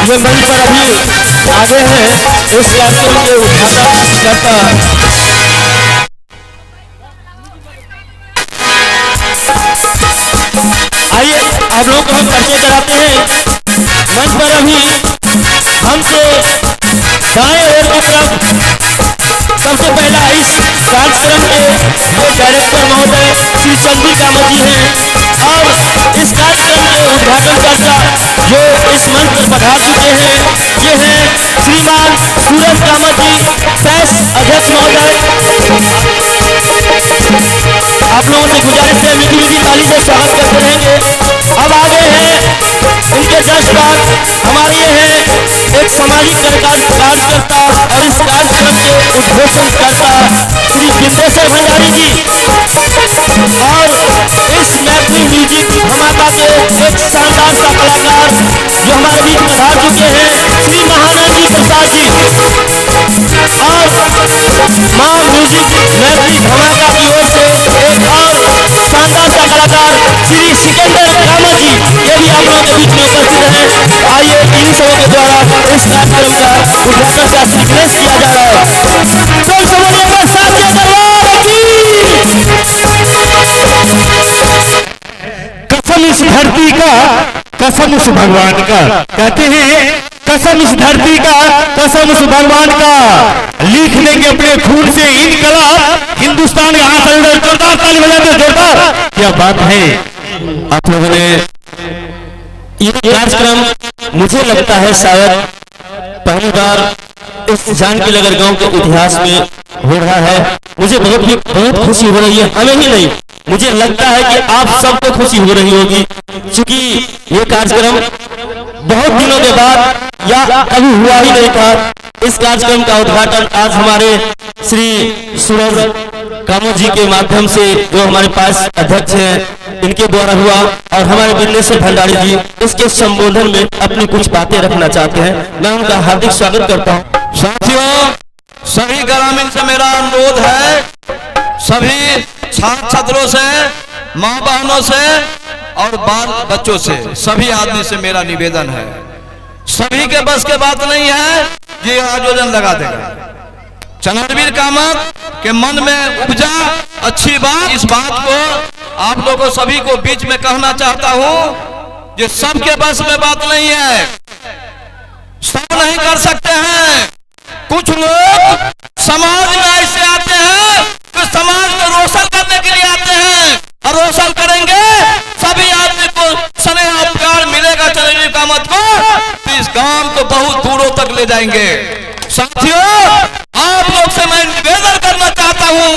ये मंच पर अभी आगे हैं इस कार्यक्रम के उद्घाटन करता। आइए आप लोगों को हम परिचय कराते हैं। मंच पर अभी हमसे दाएं ओर की तरफ सबसे पहला इस कार्यक्रम के जो डायरेक्टर महोदय श्री चंद्री कामत जी हैं और इस कार्यक्रम के उद्घाटनकर्ता जो इस मंच पर पधार चुके हैं ये हैं श्रीमान सूरज कामत जी सैस अध्यक्ष महोदय। आप लोगों से गुजारिश है मीठी मीठी ताली से स्वागत करते रहेंगे। अब आगे हैं इनके जस्ट बाद हमारे ये हैं एक सामाजिक कार्यकर्ता और इस कार्यक्रम के उद्घोषणकर्ता श्री बिंदेश्वर भंडारी जी और इस मैथिली म्यूजिक धमाका के एक शानदार सा कलाकार जो हमारे बीच पधार चुके हैं श्री महानंद जी प्रसाद जी और मां म्यूजिक मैथिली धमाका की ओर से एक और शानदार सा कलाकार श्री सिकंदर कामत जी ये भी आप लोगों के बीच में उपस्थित हैं। आइए इन सबों के द्वारा इस कार्यक्रम का उद्घाटन का श्रीगणेश किया जा रहा है। तो कसम इस धरती का कसम उस भगवान का कहते हैं कसम इस धरती का कसम उस भगवान का लिख देंगे अपने खून से इनकलाब हिंदुस्तान का हाथ जोरदार ताली बजाते जोरदार। क्या बात है आप लोगों ने ये कार्यक्रम मुझे लगता है शायद पहली बार इस जानकीनगर गांव के इतिहास में हो रहा है। मुझे बहुत खुशी हो रही है। हमें ही नहीं मुझे लगता है कि आप सबको खुशी हो रही होगी क्योंकि ये कार्यक्रम बहुत दिनों के बाद या कभी हुआ ही नहीं था। इस कार्यक्रम का उद्घाटन आज हमारे श्री सूरज कामत जी के माध्यम से जो हमारे पास अध्यक्ष हैं इनके द्वारा हुआ और हमारे बिंदेश्वर भंडारी जी इसके संबोधन में अपनी कुछ बातें रखना चाहते हैं। मैं उनका हार्दिक स्वागत करता हूँ। साथियों सभी ग्रामीण से मेरा अनुरोध है सभी छात्र छात्रों से माँ बहनों से और बाल बच्चों से सभी आदमी से मेरा निवेदन है सभी के बस के बात नहीं है ये आयोजन लगा देगा। चंद्रवीर कामत के मन में उपजा अच्छी बात इस बात को आप लोगों सभी को बीच में कहना चाहता हूँ ये सबके बस में बात नहीं है सब नहीं कर सकते हैं। कुछ लोग समाज में ऐसे आते हैं तो समाज को रोशन करने के लिए आते हैं और रोशन करेंगे सभी आदमी को स्नेह उपकार मिलेगा चंद्रवीर कामत को तो इस काम को बहुत दूरों तक ले जाएंगे। साथियों आप लोग से मैं निवेदन करना चाहता हूँ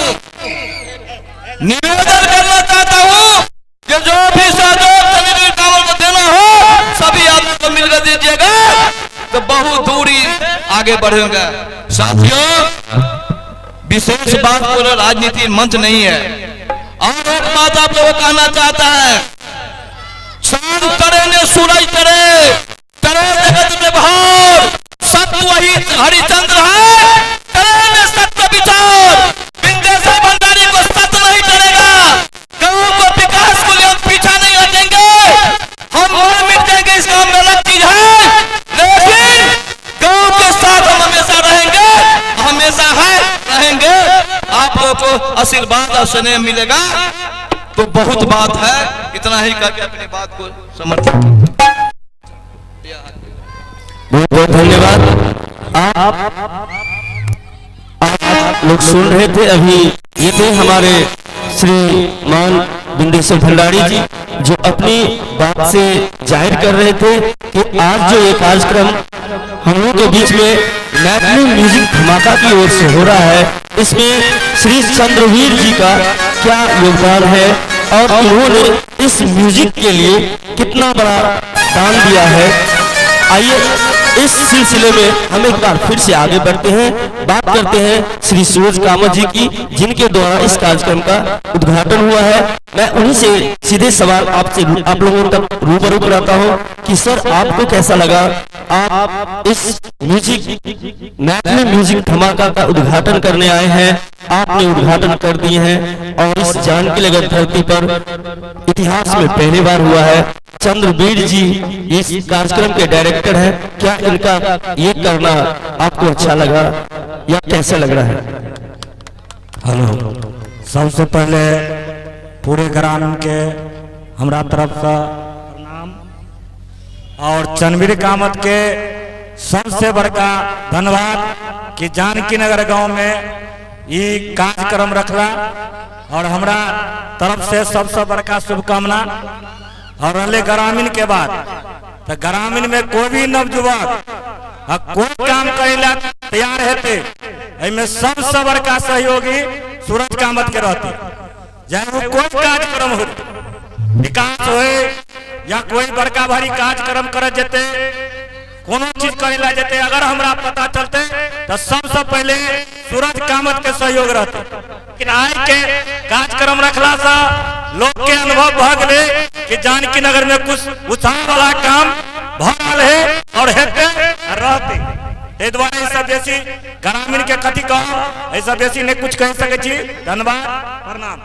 कि जो भी सहयोग चंद्रवीर कामत को देना हो सभी आदमी को मिलकर दीजिएगा तो बहुत दूरी आगे बढ़ेगा। साथियों विशेष बात को राजनीति मंच नहीं है और एक बात आप लोगों को कहना चाहता है शांत करे ने सूरज करे करे जगत में भार सत्य वही हरिचंद्र है करे ने सत्य विचार बिंदेश्वर भंडारी को सत्य नहीं करेगा गांव को विकास को लिए पीछा नहीं हटेंगे हम मर मिट जाएंगे इस काम में अलग चीज है लेकिन गांव के साथ हम हमेशा रहेंगे आप लोगों को आशीर्वाद और स्नेह मिलेगा तो बहुत बात है इतना ही करके अपनी बात को समर्पित। बहुत बहुत धन्यवाद। आप लोग सुन रहे थे अभी ये थे हमारे श्रीमान बिंदेश्वर भंडारी जी जो अपनी बात से जाहिर कर रहे थे कि आज जो ये कार्यक्रम हम लोगों के बीच में मैथिली म्यूजिक धमाका की ओर से हो रहा है इसमें श्री चंद्रवीर जी का क्या योगदान है और उन्होंने इस म्यूजिक के लिए कितना बड़ा दान दिया है। आइए इस सिलसिले में हम एक बार फिर से आगे बढ़ते हैं बात करते हैं श्री सूरज कामत जी की जिनके द्वारा इस कार्यक्रम का उद्घाटन हुआ है। मैं उन्हीं से सीधे सवाल आपसे आप लोगों तक रूबरू कराता हूं कि सर आपको कैसा लगा आप इस म्यूजिक मैथिली म्यूजिक धमाका का उद्घाटन करने आए हैं आपने उद्घाटन कर दिए हैं और इस जानकी नगर धरती पर इतिहास में पहली बार हुआ है। चंद्रवीर जी इस कार्यक्रम के डायरेक्टर हैं। क्या इनका ये करना आपको अच्छा लगा या कैसा लग रहा है? हेलो, सबसे पहले पूरे ग्रामीण के हमरा तरफ से प्रणाम और चंद्रवीर कामत के सबसे बड़का धन्यवाद कि जानकी नगर गांव में ये कार्यक्रम रखला और हमरा तरफ से सबसे बड़का शुभकामना। और रहले ग्रामीण के बाद तो ग्रामीण में कोई भी नवयुवक कोई काम करेला तैयार हेते में सबसे बड़का सहयोगी सूरज कामत के रहते। चाहे वो कोई कार्यक्रम हो, विकास हो या कोई बड़का भारी कार्यक्रम करे जेते, कोनो चीज करेला जेते, अगर हमरा पता चलते तो सबसे पहले सूरज कामत के सहयोग रहते। लेकिन आज के कार्यक्रम रखला से लोग के अनुभव भ गए कि जानकी नगर में कुछ उत्साह वाला काम भ रहा है और हेते रहते। द्वारा ऐसा बेसी ग्रामीण के कथी कहो, ऐसा बेसी नहीं कुछ कह सके छी। धन्यवाद, प्रणाम।